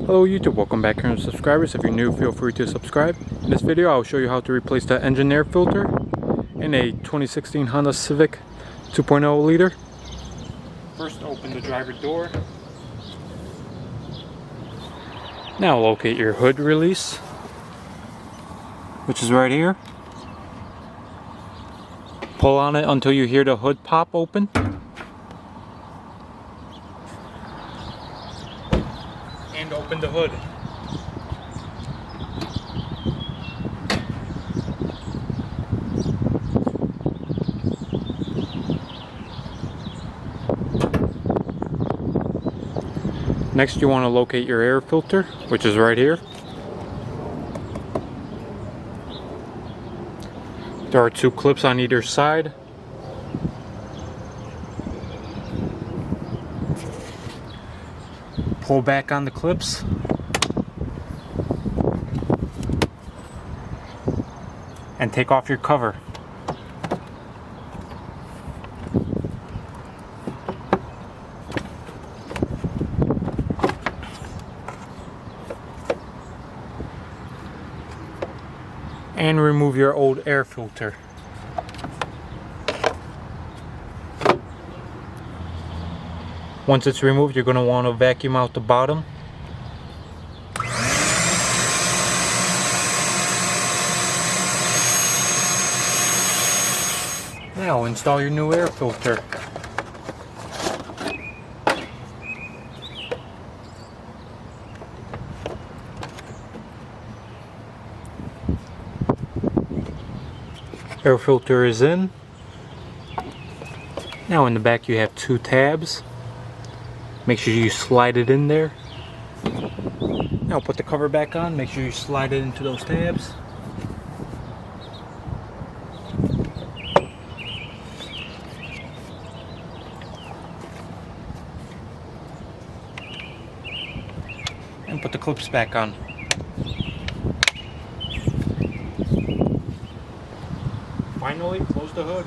Hello YouTube, welcome back current subscribers. If you're new, feel free to subscribe. In this video I'll show you how to replace the engine air filter in a 2016 Honda Civic 2.0 liter. First open the driver door. Now locate your hood release, which is right here. Pull on it until you hear the hood pop open. And open the hood. Next you want to locate your air filter, which is right here. There are two clips on either side. Pull back on the clips. And take off your cover. And remove your old air filter. Once it's removed, you're going to want to vacuum out the bottom. Now install your new air filter. Air filter is in. Now in the back you have two tabs. Make sure you slide it in there. Now put the cover back on. Make sure you slide it into those tabs. And put the clips back on. Finally, close the hood.